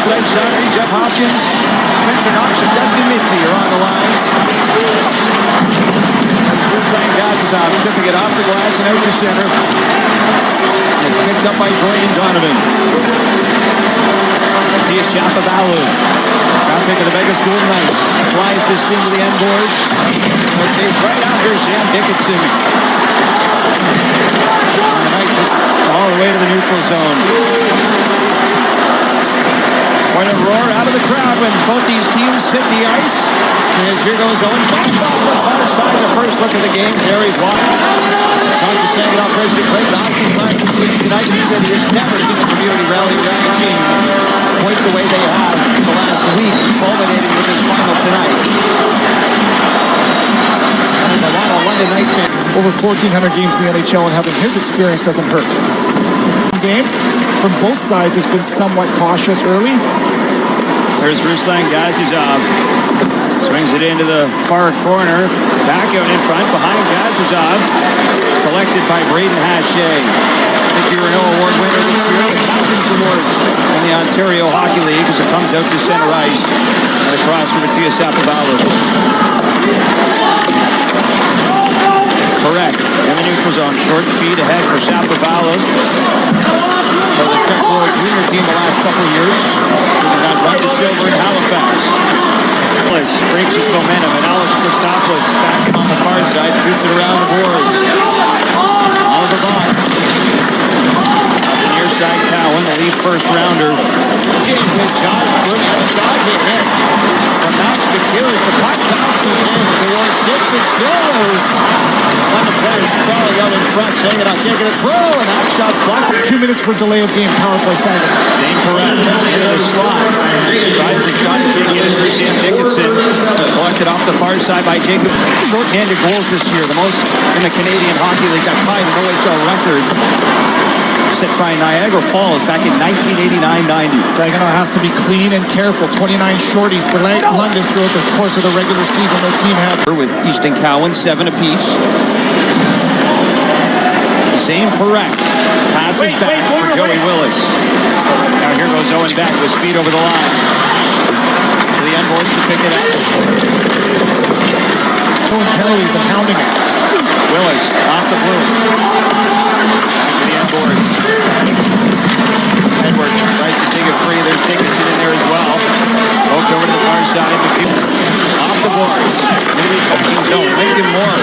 expedite shot. Jeff Hopkins, Spencer Knox, and Dustin Minty are on the lines. As Ruslan is out, chipping it off the glass and out to center. It's picked up by Jordan Donovan. Matthias Shapovalov, round pick of the Vegas Golden Knights, flies this into the end boards. Rotates right after Sam Dickinson. And the Knights all the way to the neutral zone. Quite a roar out of the crowd when both these teams hit the ice. As here goes Owen Beck off the far side. The first look of the game. There he's walking. Talked to Saginaw President Craig Dawson last week tonight. He said he has never seen a community rally around a team quite the way they have the last week, culminating with this final tonight. There's a lot of London Knight fans. Over 1,400 games in the NHL, and having his experience doesn't hurt. Game from both sides has been somewhat cautious early. There's Ruslan Gazizov. Swings it into the far corner. Back out in front behind Gazizov. Collected by Braden Hache. Mickey Renault Award winner this year. The Captain's Award in the Ontario Hockey League as it comes out to center ice. And across from Matthias Shapovalov. Parekh in the neutral zone. Short feed ahead for Shapovalov. For the Trent World Junior team the last couple of years. He got run to silver in Halifax. Willis breaks his momentum, and Alex Christopoulos back on the far side, shoots it around the boards. Oliver Vaughn. Near side Cowan, the lead first rounder. With Josh Bruni on the dodging hit. From Max McHugh as the puck bounces in towards Dixon. Still is one of the players sprawling out in front, saying it, I'll take it through, and that shot's blocked. 2 minutes for delay of game, power play Saginaw. Dane Parekh into the slot. Tries the shot, he can't get it through Sam Dickinson. Collected off the far side by Jacob. Short-handed goals this year, the most in the Canadian Hockey League. Got tied an OHL record set by Niagara Falls back in 1989-90. Saginaw has to be clean and careful. 29 shorties for London throughout the course of the regular season. Their team had with Easton Cowan, 7 apiece. Same Parekh. Passes back for Joey Willis. Now here goes Owen Beck with speed over the line. To the end boards to pick it up. throwing penalties and hounding it. Willis off the blue. To the end boards. Edwards tries to take it free. There's Dickinson in there as well. Poked over to the far side. Off the boards. Maybe backing zone. Lincoln Moore.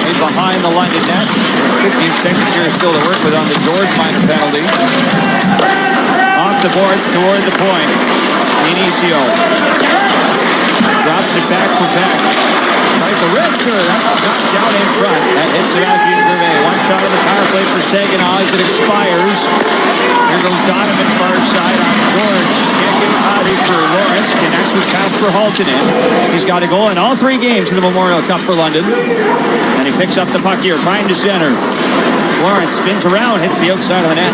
He's behind the London net. 15 seconds here still to work with on the George minor penalty. Off the boards toward the point. Inicio. Drops it back for Beck. Tries the wrister. That's knocked down in front. That hits it out to Gervais. One shot on the power play for Saginaw as it expires. Here goes Donovan far side on George. Can't get it out for Lawrence. Connects with Casper Haltonen. He's got a goal in all 3 games in the Memorial Cup for London. And he picks up the puck here, trying to center. Lawrence spins around, hits the outside of the net.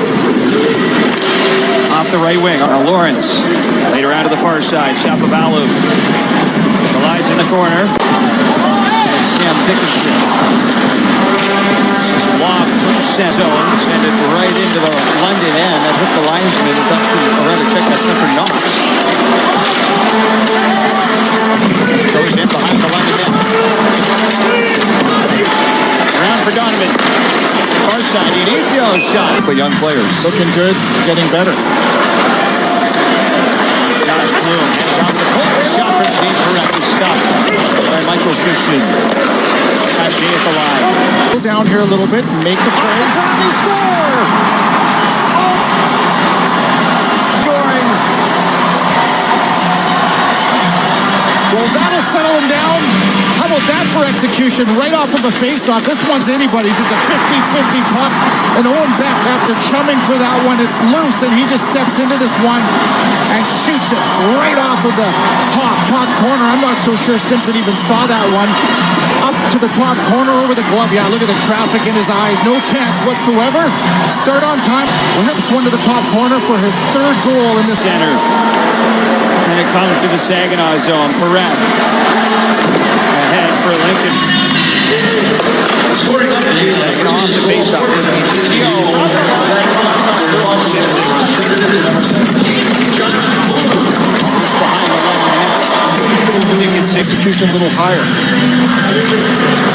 Off the right wing. Lawrence. Later out to the far side. Shapovalov. Collides in the corner. And Sam Dickinson. Just lobbed through center zone. Send it right into the London end. That hit the linesman. Dustin, or rather, check that Spencer Knox. Goes in behind the London net. Around for Donovan. Far side. Inicio's shot. But young players. Looking good, getting better. Josh Bloom hands off the corner. Shot from Team Parekh is stopped by Michael Simpson. Hache at the line. Go down here a little bit and make the play. The draw, they score! Scoring. Well, that'll settle him down. How about that for execution right off of a face-off? This one's anybody's. It's a 50-50 puck. And Owen Beck, after chumming for that one, it's loose, and he just steps into this one and shoots it right off of the top corner. I'm not so sure Simpson even saw that one. Up to the top corner over the glove. Yeah, look at the traffic in his eyes. No chance whatsoever. Start on time. Whips one to the top corner for his 3rd goal in this center. And it comes to the Saginaw zone. Parekh ahead for Lincoln. Saginaw off the face-off. Inicio. Simpson. execution a little higher.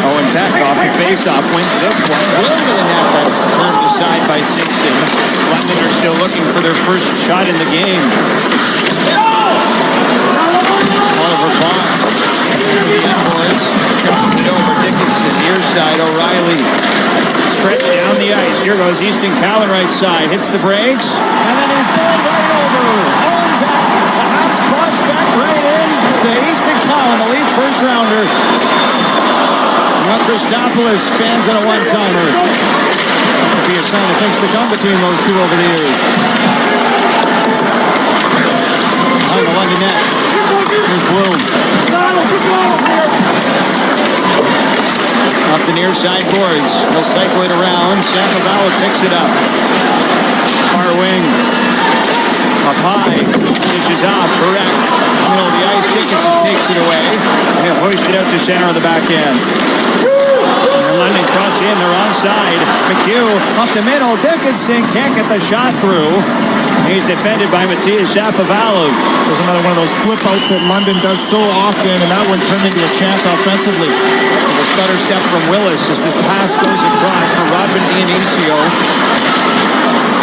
Owen Beck off the face-off wins this one. Will to the net. That's turned aside by Simpson. London are still looking for their first shot in the game. Oliver Bond. The inboards. Turns it over. Dickinson. Near side. O'Reilly. Stretch down the ice. Here goes Easton Cowan right side. Hits the brakes. And then he's bowled right over. Owen Beck. The Habs prospect right in to Easton Cowan, the Leaf first rounder. Christopoulos fans on a one-timer. Could be a sign of things to come between those two over the years. On the London net. Here's Bloom. Up the near side boards. He'll cycle it around. Sapovalo picks it up. Far wing. Up high. Dishes off. Correct. Middle of the ice. Dickinson takes it away. And he'll hoist it out to center on the back end. And London cross in. They're onside. McHugh up the middle. Dickinson can't get the shot through. He's defended by Matias Shapovalov. There's another one of those flip outs that London does so often, and that one turned into a chance offensively. The stutter step from Willis as this pass goes across for Rodman Dionisio.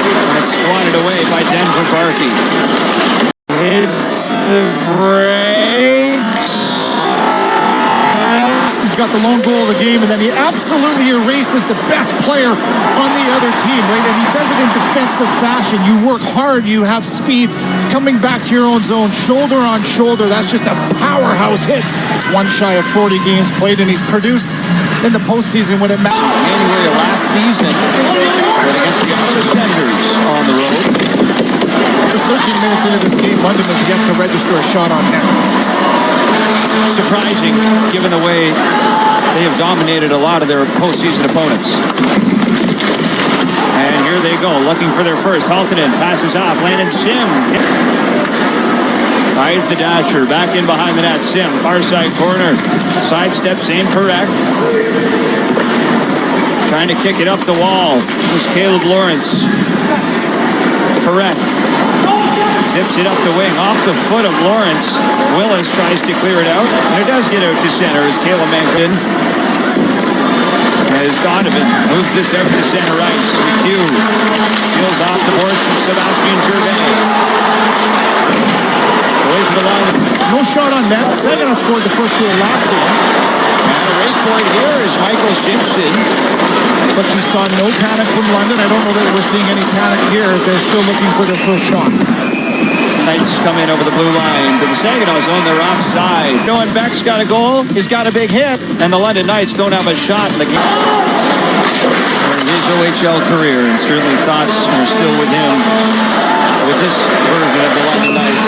And it's swatted away by Denver Barkey. It's the breaks. He's got the lone goal of the game, and then he absolutely erases the best player on the other team, right? And he does it in defensive fashion. You work hard, you have speed, coming back to your own zone, shoulder on shoulder. That's just a powerhouse hit. It's one shy of 40 games played, and he's produced in the postseason when it matters. January of last season, against the other Senators on the road. 13 minutes into this game, London has yet to register a shot on net. Surprising, given the way they have dominated a lot of their postseason opponents. And here they go, looking for their first. Haltonen passes off. Landon Sim hides the dasher. Back in behind the net. Sim, far side corner. Sidesteps in. Parekh. Trying to kick it up the wall. It was Caleb Lawrence. Parekh. Zips it up the wing, off the foot of Lawrence. Willis tries to clear it out, and it does get out to center as Caleb Mankin. As Donovan moves this out to center ice. McHugh seals off the boards from Sebastian Gervais. Away to the line. No shot on net. Saginaw scored the first goal last game. And a race for it here is Michael Simpson. But you saw no panic from London. I don't know that we're seeing any panic here as they're still looking for their first shot. Knights come in over the blue line to the Saginaw zone. They're offside. Owen Beck's got a goal. He's got a big hit. And the London Knights don't have a shot in the game. In his OHL career, and certainly thoughts are still with him with this version of the London Knights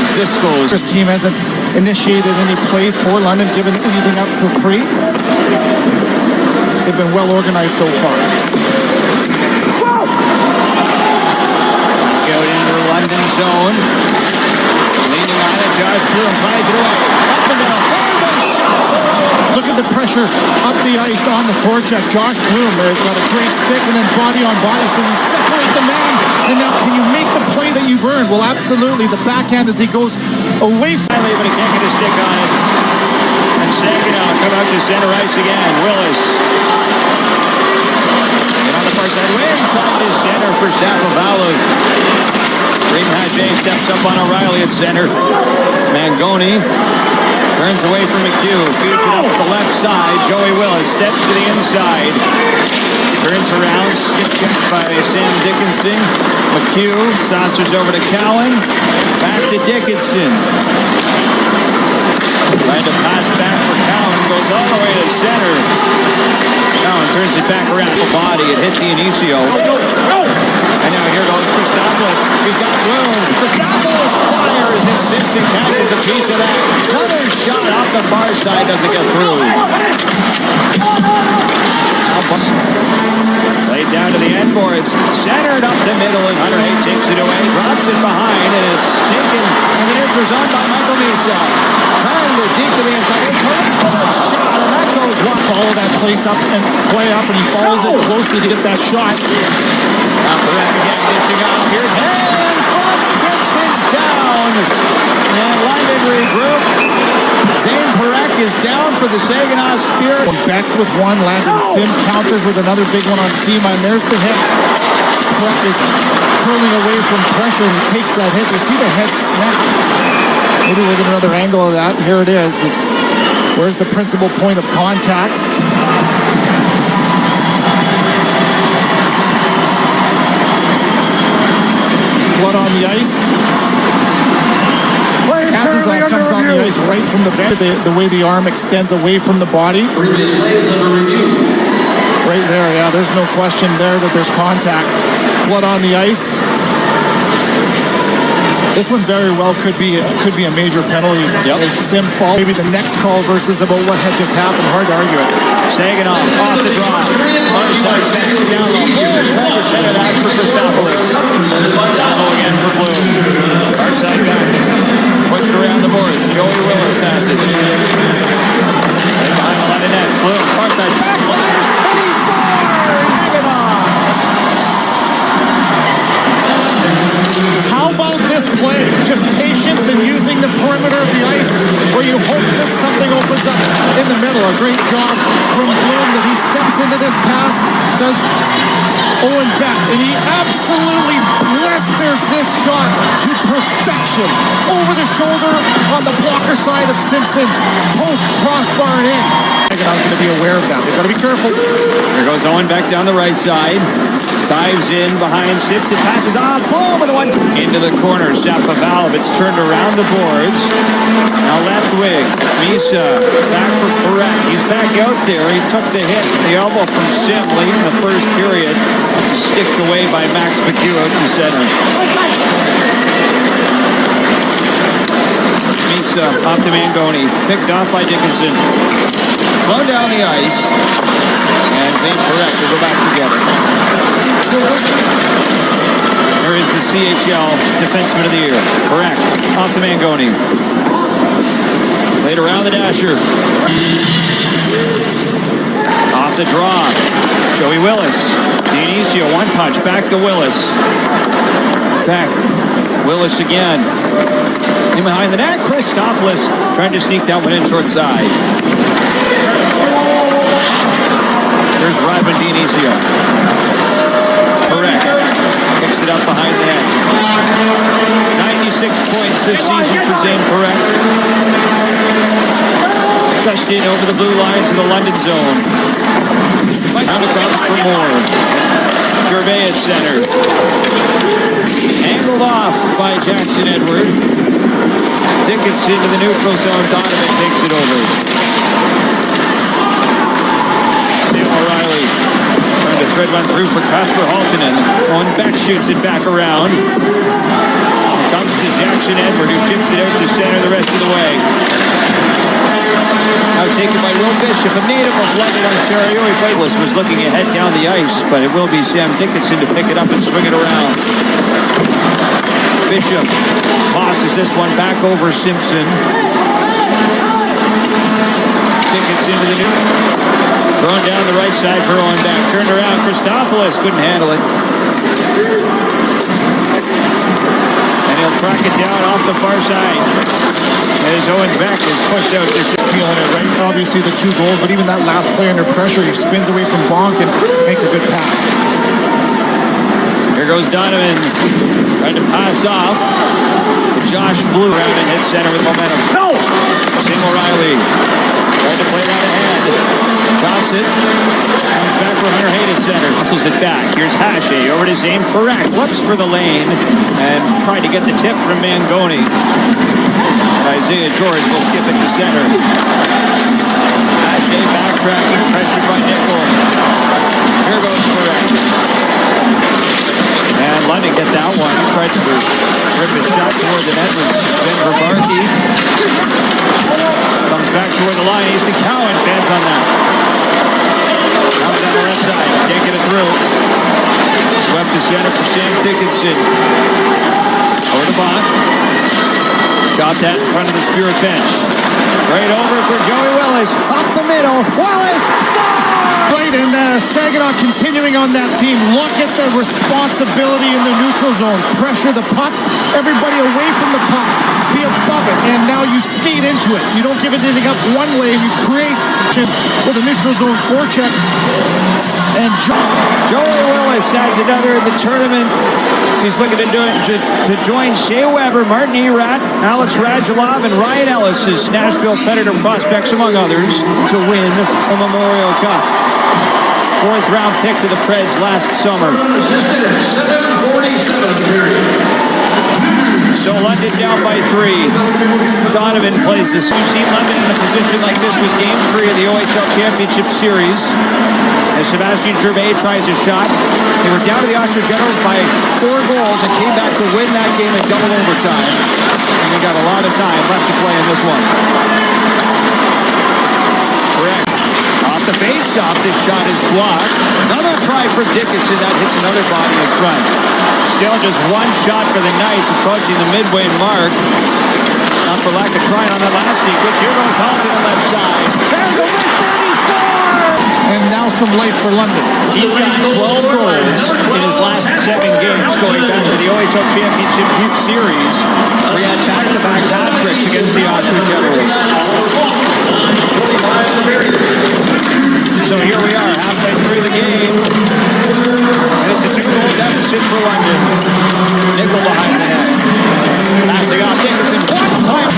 as this goes. This team hasn't initiated any plays for London, given anything up for free. They've been well organized so far. Out into the London zone. Leaning on it, Josh Bloom flies it away. Up the middle. Look at the pressure up the ice on the forecheck. Josh Bloom has got a great stick and then body on body, so you separate the man. And now can you make the play that you've earned? Well, absolutely. The backhand as he goes away. Finally, but he can't get a stick on it. And Saginaw come out to center ice again. Willis. And on the far side, wins on to center for Shapovalov. Braden Hajay steps up on O'Reilly at center. Mangoni turns away from McHugh. Feeds it up the left side. Joey Willis steps to the inside. Turns around. Stick check by Sam Dickinson. McHugh saucers over to Cowan. Back to Dickinson. Trying to pass back for Cowan. Goes all the way to center. Cowan turns it back around the body. It hit Dionisio. And now here goes Christopoulos. He's got room. Christopoulos fires, and Simpson catches a piece of that. Another shot off the far side doesn't get through. Played down to the end boards. Centered up the middle, and Hunter Hay takes it away. Drops it behind, and it's taken in the neutral zone by Michael Misha. Trying to deep to the inside. Shot, and that goes one. Follow that place up and play up, and he follows it closely to get that shot. Now Parekh again dishing off. Here's hand front. Simpson's down. And London regroup. Zane Parekh is down for the Saginaw Spirit. Beck with one, Landon Sim counters with another big one on Sema, and there's the hit. Parekh is curling away from pressure, and he takes that hit. You see the head snap. Maybe we'll get another angle of that. Here it is. Where's the principal point of contact? Blood on the ice. Kazazov comes on the ice right from the bed. The way the arm extends away from the body. Right there, yeah, there's no question there that there's contact. Blood on the ice. This one very well could be a major penalty. Yep. As Sim fall, maybe the next call versus about what had just happened. Hard to argue it. Saginaw off the draw. Far side down low. Trying to center that for Christopoulos. Down low again for Bloom. Far side back. Pushed around the boards. Joey Willis has it. Right behind the line of net. Bloom, far side back. Fires. And he scores! Saginaw! How about this play? Just patience and using the perimeter of the ice where you hope that something opens up in the middle. A great job from Bloom that he steps into this pass, does Owen Beck, and he absolutely blisters this shot to perfection. Over the shoulder on the blocker side of Simpson. Post crossbar and in. I was going to be aware of that. They've got to be careful. Here goes Owen Beck down the right side. Dives in behind Simpson. Passes off. Boom! And one into the corner. Shapovalov. It's turned around the boards. Now left wing. Misa back for Parekh. He's back out there. He took the hit. The elbow from Sim late in the first period. This is sticked away by Max McHugh out to center. Misa off to Mangoni. Picked off by Dickinson. Flown down the ice. And Zane Parekh will go back together. Here is the CHL Defenseman of the Year. Parekh off to Mangoni. Played around the dasher. Off the draw. Joey Willis. Dionisio, one touch. Back to Willis. Back. Willis again. In behind the net. Christopoulos trying to sneak that one in short side. There's Ryban Dionisio. Parekh picks it up behind the net. 96 points this season for Zane Parekh. Touched in over the blue line to the London zone. Down across for more. Gervais at center. Angled off by Jackson Edward. Dickinson to the neutral zone. Donovan takes it over. Sam O'Reilly trying to thread one through for Kasper Halttunen. Owen Beck shoots it back around. It comes to Jackson Edward, who chips it out to center the rest of the way. Now taken by Will Bishop, a native of London, Ontario. He was looking ahead down the ice, but it will be Sam Dickinson to pick it up and swing it around. Bishop tosses this one back over Simpson. Dickinson to the new. Thrown down the right side for Owen Beck. Turned around, Christopoulos couldn't handle it. And he'll track it down off the far side. As Owen Beck is pushed out. This is Feeling it, right? Obviously the 2 goals, but even that last play under pressure, he spins away from Bonk and makes a good pass. Here goes Donovan. Trying to pass off to Josh Blue. Donovan hits center with momentum. No! Sam O'Reilly. Trying to play that ahead. Drops it. Comes back for Hunter Haight at center. Hustles it back. Here's Hache over to Zane Parekh. Looks for the lane and tried to get the tip from Mangoni. Isaiah George will skip it to center. Hache backtracking. Pressured by Nickel. Here goes Parekh. And London get that one. Tried to rip his shot toward the net with Ben Verbarki. Comes back toward the line. Easton Cowan fans on that. Comes down the left side. Can't get it through. Swept to center for Sam Dickinson. Over to Bonk. Chopped that in front of the Spirit bench. Right over for Joey Willis. Up the middle. Willis, score! Right, and Saginaw continuing on that theme. Look at the responsibility in the neutral zone. Pressure the puck. Everybody away from the puck. Be above it. And now you skate into it. You don't give anything up one way. You create with a neutral zone forecheck. And Joey Willis has another in the tournament. He's looking to join Shea Weber, Martin Erat, Alex Radulov, and Ryan Ellis as Nashville Predator prospects, among others, to win a Memorial Cup. Fourth-round pick for the Preds last summer. So London down by 3. Donovan plays this. You've seen London in a position like this was Game 3 of the OHL Championship Series. As Sebastien Gervais tries a shot. They were down to the Oshawa Generals by 4 goals and came back to win that game in double overtime. And they got a lot of time left to play in this one. Correct. Off the face-off, this shot is blocked. Another try for Dickinson. That hits another body in front. Still just one shot for the Knights, approaching the midway mark. Not for lack of trying on that last sequence. Here goes Hall to the left side. There's a wrist and he scores! And now some light for London. He's got 12 goals in his last 7 games going back to the OHL Championship Series, where he had back-to-back hat-tricks against the Oshawa Generals. So here we are, halfway through the game. And it's a 2-goal deficit for London. Nickel behind the net. Passing off Dickinson one time.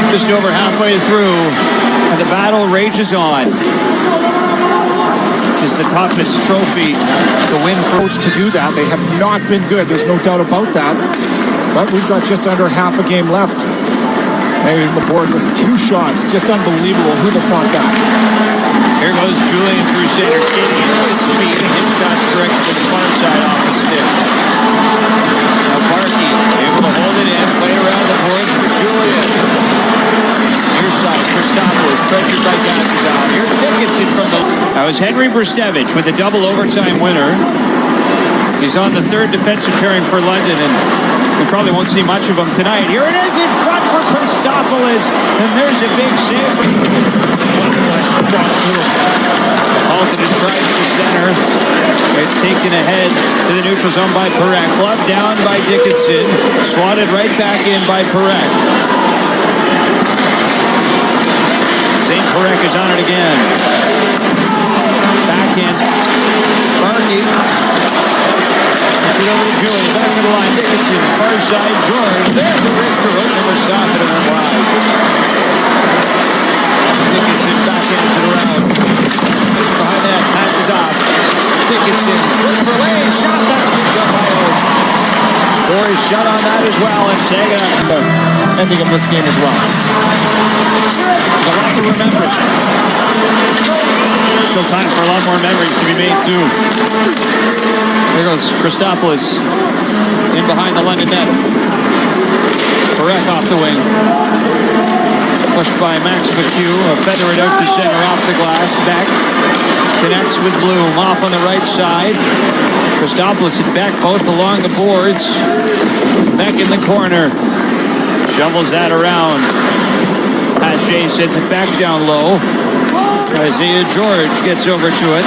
Just over halfway through, and the battle rages on. Is the toughest trophy to win for to do that. They have not been good. There's no doubt about that. But we've got just under half a game left. Maybe the board was 2 shots. Just unbelievable. Who'd have thought that? Here goes Julian through center, skating in with speed, and his shots directed to the far side off the stick. Now Parekh able to hold it in, play around the boards for Julian. Near side, Christopoulos pressured by Gazzazal. Here's Dickinson from the... That was Henry Brstevich with a double overtime winner. He's on the 3rd defensive pairing for London, and we probably won't see much of him tonight. Here it is in front for Christopoulos, and there's a big save. Halton tries to center. It's taken ahead to the neutral zone by Parekh. Gloved down by Dickinson. Swatted right back in by Parekh. St. Parekh is on it again. Backhand. Barkey. Gets it over to Julian. Back to the line. Dickinson. Far side. George. There's a wrist for Hook. Never stopped it and went wide. Dickinson backhands it around. Just behind that. Passes off. Dickinson. Looks for lane. Shot. That's picked up by Oak. Boris shot on that as well. And Saginaw. Ending of this game as well. There's a lot to remember. Still time for a lot more memories to be made, too. There goes Christopoulos in behind the London net. Parekh off the wing. Pushed by Max McHugh. A feather it out to center off the glass. Beck connects with Bloom off on the right side. Christopoulos and Beck both along the boards. Beck in the corner. Shovels that around. Pache sends it back down low. Isaiah George gets over to it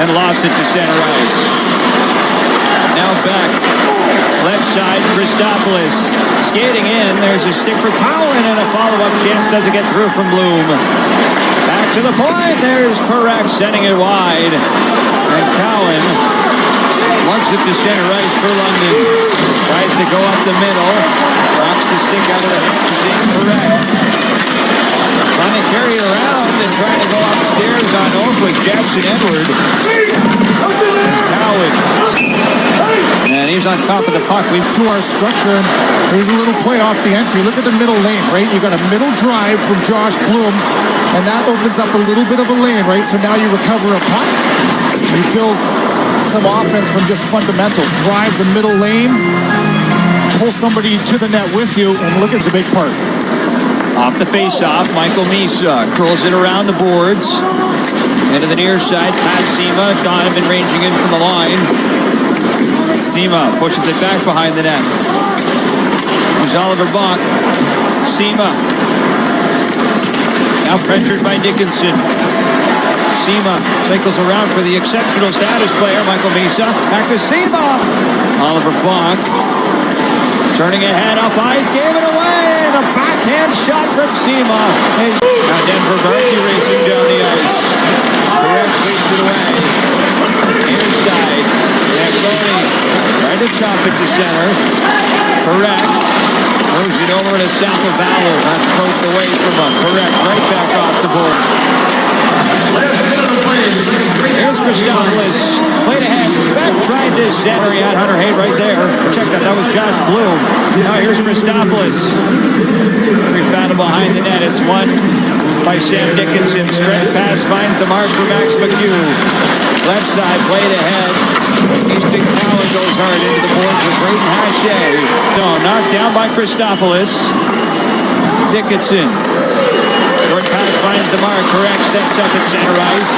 and lost it to center ice. Now Beck. Left side, Christopoulos skating in. There's a stick for Cowan and a follow-up chance. Doesn't get through from Bloom. Back to the point. There's Parekh sending it wide. And Cowan lugs it to center ice for London. Tries to go up the middle. Knocks the stick out of the hands of St. Parekh. Trying to carry it around and trying to go upstairs on Oak was Jackson Edward. There's Cowan. And he's on top of the puck. We've To our structure. There's a little play off the entry. Look at the middle lane, right? You got a middle drive from Josh Bloom, and that opens up a little bit of a lane, right? So now you recover a puck. You build some offense from just fundamentals. Drive the middle lane, pull somebody to the net with you, and look, it's a big part. Off the face-off, Michael Misa curls it around the boards. Into the near side, past Sema. Donovan ranging in from the line. Sema pushes it back behind the net. Here's Oliver Bach. Sema. Now pressured by Dickinson. Sema cycles around for the exceptional status player, Michael Misa. Back to Sema. Oliver Bach. Turning ahead, up ice, gave it away, and a backhand shot from Sema. Now Denver Berkey racing down the ice. Parekh sweeps it away. Near side. Macaroni trying to chop it to center. Parekh moves it over to Sapovalo. That's poked away from him. Parekh right back off the board. Here's Christopoulos. Played ahead. Beck tried to center. He had Hunter Haight right there. Check that. That was Josh Bloom. Now here's Christopoulos. Brief battle behind the net. It's won by Sam Dickinson. Stretch pass finds the mark for Max McHugh. Left side, played ahead. Easton Cowan goes hard into the boards with Braden Hache. No, knocked down by Christopoulos. Dickinson. Short pass finds the mark. Parekh steps up at center ice.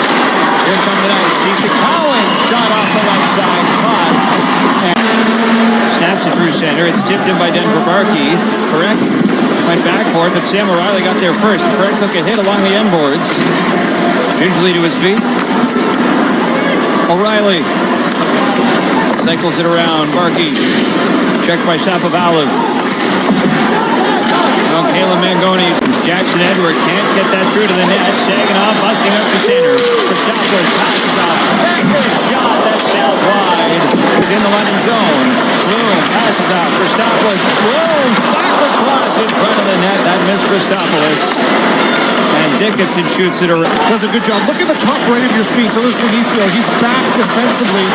Here come the Knights. Easton Cowan shot off the right side. Caught. And snaps it through center. It's tipped in by Denver Berkey. Parekh went back for it, but Sam O'Reilly got there first. Parekh took a hit along the end boards. Gingerly to his feet. O'Reilly cycles it around. Berkey checked by Sapovalo. Now Caleb Mangoni. Jackson Edward can't get that through to the net. Sagging off, busting up the center. Christopoulos passes off. Backward shot that sails wide. He's in the London zone. Bloom passes off. Christopoulos. Bloom backward cross in front of the net. That missed Christopoulos. And Dickinson shoots it around. Does a good job. Look at the top right of your screen. So there's Benicio. He's back defensively.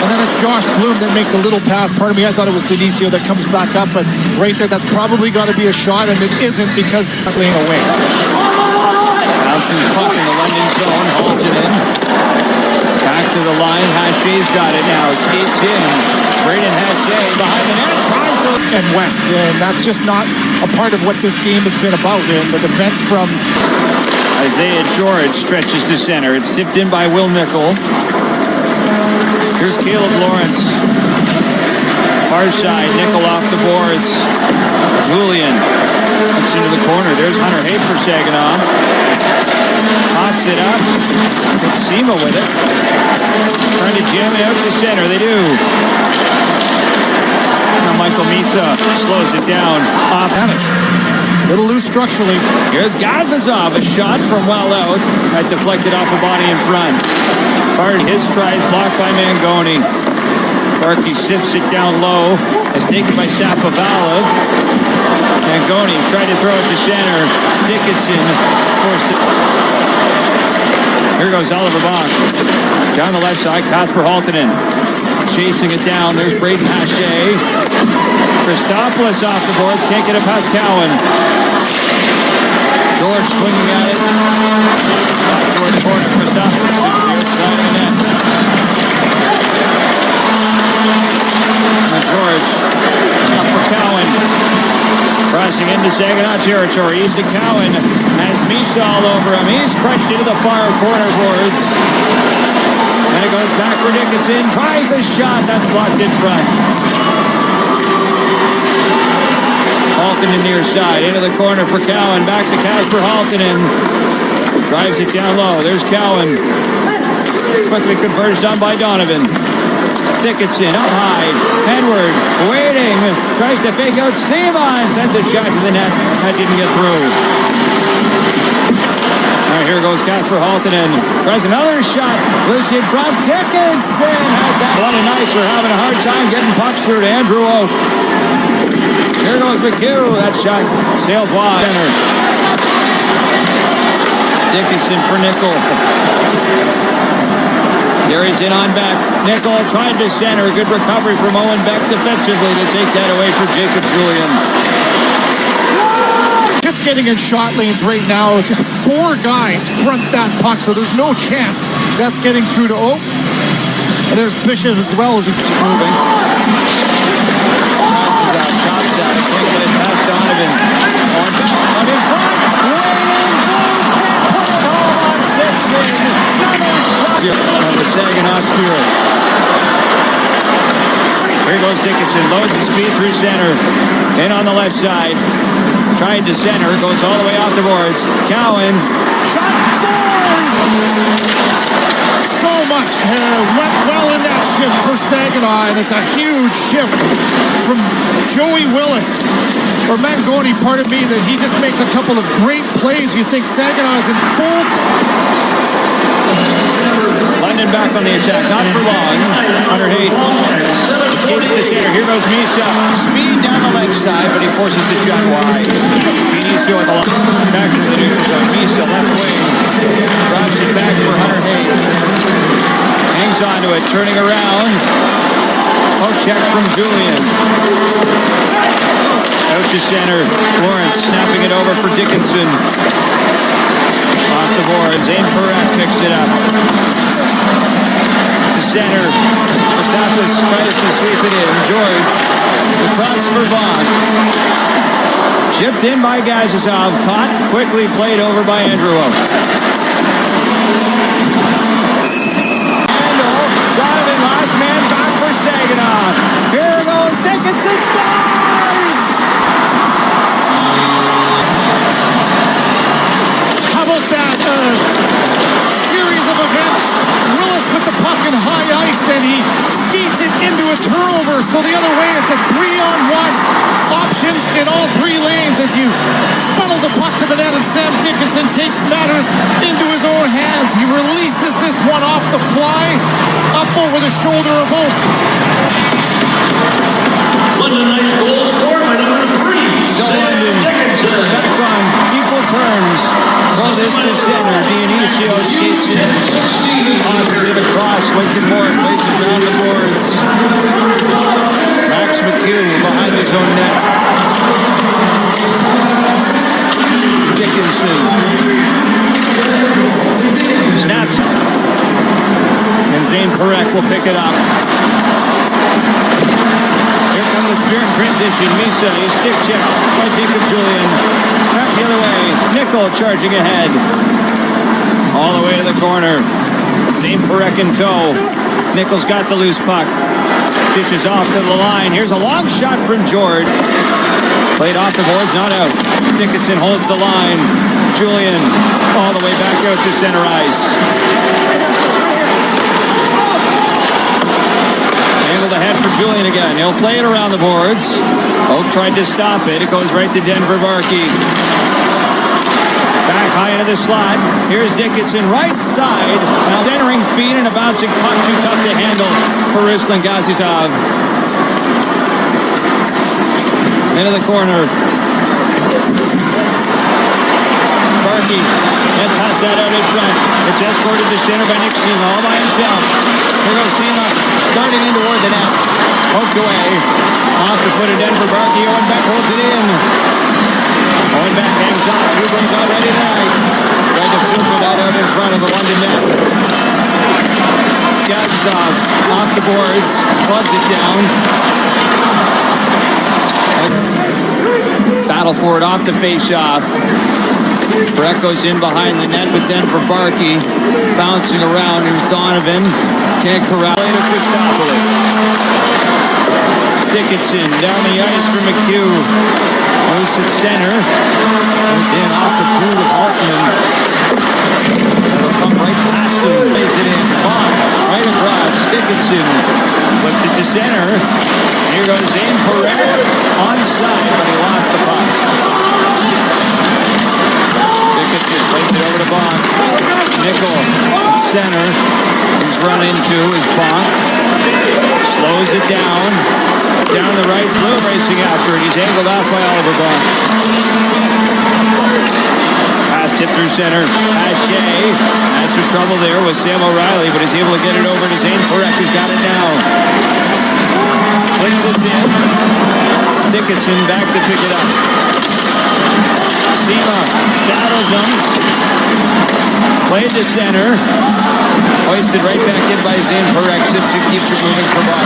And then it's Josh Bloom that makes a little pass. Pardon me, I thought it was Denicio that comes back up. But right there, that's probably got to be a shot. And it isn't because it's laying away. Bouncing puck in the London zone. Holds it in. Back to the line. Hache's got it now. Skates in. Braden Hache behind the net. Tries to... And West. And that's just not a part of what this game has been about. And the defense from... Isaiah George stretches to center. It's tipped in by Will Nickel. Here's Caleb Lawrence. Far side, Nickel off the boards. Julian comes into the corner. There's Hunter Haight for Saginaw. Pops it up. It's Sema with it. Trying to jam it out to center. They do. Now Michael Misa slows it down. Off. Little loose structurally. Here's Gazazov. A shot from well out. That deflected off a body in front. His try is blocked by Mangoni. Berkey sifts it down low. It's taken by Sapovalo. Mangoni tried to throw it to center. Dickinson forced it. Here goes Oliver Bach. Down the left side, Kasper Halttunen. Chasing it down. There's Braden Hache. Christopoulos off the boards. Can't get it past Cowan. George swinging at it. Back toward the corner. Christopoulos hits the outside of the net. Now George up for Cowan. Crossing into Saginaw territory. He's to Cowan. Has Misa all over him. He's crunched into the far corner boards. And it goes back for Dickinson. Tries the shot. That's blocked in front. Halttunen near side. Into the corner for Cowan. Back to Kasper Halttunen. Drives it down low. There's Cowan. Quickly converged on by Donovan. Dickinson up high. Edward waiting. Tries to fake out Sema and sends a shot to the net. That didn't get through. All right, here goes Kasper Halttunen. Tries another shot. Loose in front. Dickinson has that. A lot of Knights are having a hard time getting pucks through to Andrew Oak. Here goes McHugh. That shot sails wide. Dickinson for Nickel. Carries in on Beck. Nickel trying to center. Good recovery from Owen Beck defensively to take that away for Jacob Julian. Just getting in shot lanes right now. Is 4 guys front that puck, so there's no chance that's getting through to Oak. And there's Bishop as well as he's moving. Passes out, chops out. Can't get it past Donovan. On in front. Waiting. Goal. Can't put it home on Simpson. Another shot. On the Saginaw Spirit. Here goes Dickinson, loads his speed through center. In on the left side. Tried to center, goes all the way off the boards. Cowan, shot, scores! So much went well in that shift for Saginaw, and it's a huge shift from Joey Willis, or Mangoni, pardon me, that he just makes a couple of great plays. You think Saginaw is in full. London back on the attack, not for long. Hunter Haight escapes to center. Here goes Misa. Speed down the left side, but he forces the shot wide. Vinicio at the line. Back to the neutral zone. Misa, left wing. Drops it back for Hunter Haight. Hangs onto it, turning around. Poke check from Julian. Out to center. Lawrence snapping it over for Dickinson. Off the board. Zane Parekh picks it up. To center. Mustaphis tries to sweep it in. George. Across for Bach. Chipped in by Gazizov. Caught. Quickly played over by Andrew. Donovan, last man back for Saginaw. Here goes Dickinson, scores! How about that series of events? Willis with the puck in high ice, and he skates it into a turnover. So the other way, it's a 3-on-1 options in all three lanes as you funnel the puck to the net, and Sam Dickinson takes matters into his own hands. He releases this one off the fly, up over the shoulder of Oak. London Knights goal scored by number 3, Sam Dickinson. Back on equal terms. Throw this to center. Dionisio skates in. Tosses it across. Lincoln Moore plays it down the boards. Max McHugh behind his own net. Dickinson snaps. And Zane Parekh will pick it up. Here comes the spear in transition. Misa is stick checked by Jacob Julian. Back the other way. Nickel charging ahead. All the way to the corner. Zane Parekh in tow. Nickel's got the loose puck. Dishes off to the line. Here's a long shot from George. Played off the boards, not out. Dickinson holds the line. Julian all the way back out to center ice. Handled ahead for Julian again. He'll play it around the boards. Oak tried to stop it. It goes right to Denver Barkey. Back high into the slot. Here's Dickinson, right side. Now entering feet and a bouncing puck, too tough to handle for Ruslan Gazizov. Into the corner. Barkey and pass that out in front. It's escorted to center by Nick Sema all by himself. Here goes Sema starting in toward the net. Poked away. Off the foot of Denver Barkey. Owen Beck holds it in. Owen Beck hangs on. 2 goals already tonight. Tried to filter that out in front of the London net. Gazizov off the boards. Floods it down. Battle for it off the face-off. Parekh goes in behind the net with Denver Barkey. Bouncing around. Here's Donovan. Can't corral it to Christopoulos. Dickinson down the ice for McHugh. Loose at center. And then off the boot of Hartman. That'll come right past him. Lays it in. Bond right across. Dickinson flips it to center. Here goes Zane Parekh. Onside, but he lost the puck. Dickinson plays it over to Bonk. Nickel at center. He's run into his Bonk. Slows it down. Down the right. Blue racing after it. He's angled off by Oliver Bonk. Pass tip through center. Hache had some trouble there with Sam O'Reilly, but is able to get it over to Zane Parekh, who's got it now. Flicks this in. Dickinson back to pick it up. Sema shadows him. Played to center. Hoisted right back in by Zane Parekh. Simpson keeps it moving for Bach.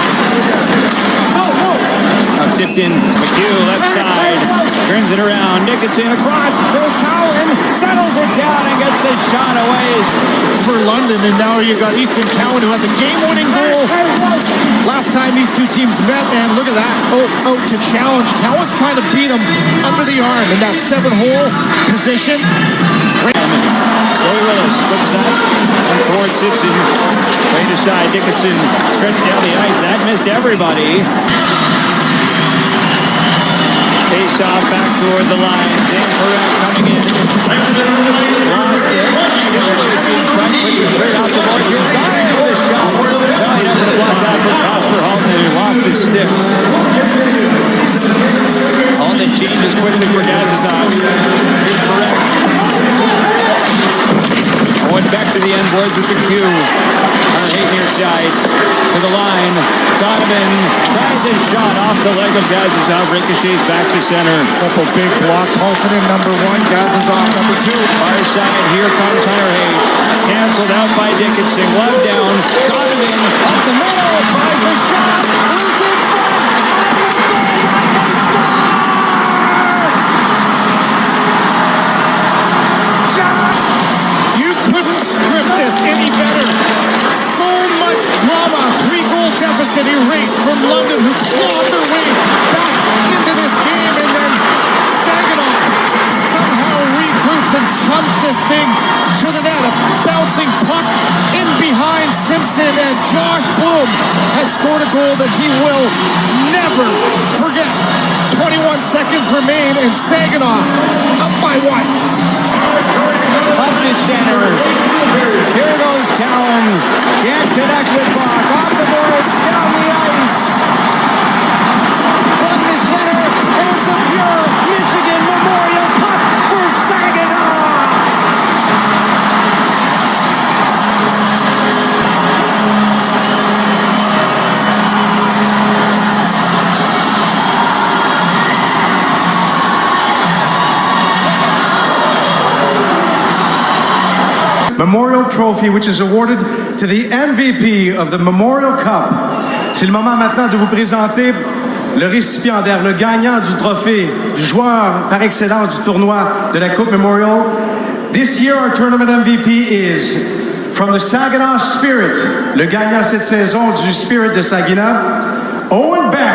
Now tipped in. McHugh left side. Turns it around. Dickinson across. There's Cowan. Settles it down and gets the shot away. For London, and now you got Easton Cowan, who had the game-winning goal last time these two teams met, and look at that. Oh, to challenge. Cowan's trying to beat him under the arm in that 7-hole position. Joey Willis flips that and towards Simpson. Right aside, Dickinson stretched down the ice. That missed everybody. Face off back toward the lines. Parekh coming in. Lost it. Still Willis in front, quickly cleared out the board. Here's Dyer with a shot. Well, he doesn't block that from Prosper Holton, and he lost his stick. Holton changes quickly for Gazizov. Here's Parekh. Owen Beck to the end boards with the cue. Hit near side to the line. Donovan tried this shot off the leg of Gazizov. Ricochets back to center. Couple big blocks. Holton in number 1. Gazizov number 2. Far side. Here comes Hit. Canceled out by Dickinson. Glove down. Donovan up the middle. Tries the shot. Who's in front? You couldn't script this any better. So much drama. 3-goal deficit erased from London, who clawed their way back into this game, and then Saginaw somehow regroups and chumps this thing to the net. A bouncing puck in behind Simpson, and Josh Bloom has scored a goal that he will never forget. 21 seconds remain, and Saginaw up by 1. Up to center. Here goes Cowan. Can't connect with Bach. Off the boards, down the ice. From the center, and it's a pure Michigan Memorial Cup for Saginaw. Memorial Trophy, which is awarded to the MVP of the Memorial Cup. C'est le moment maintenant de vous présenter le récipiendaire, le gagnant du trophée, du joueur par excellence du tournoi de la Coupe Memorial. This year, our tournament MVP is from the Saginaw Spirit. Le gagnant cette saison du Spirit de Saginaw, Owen Beck.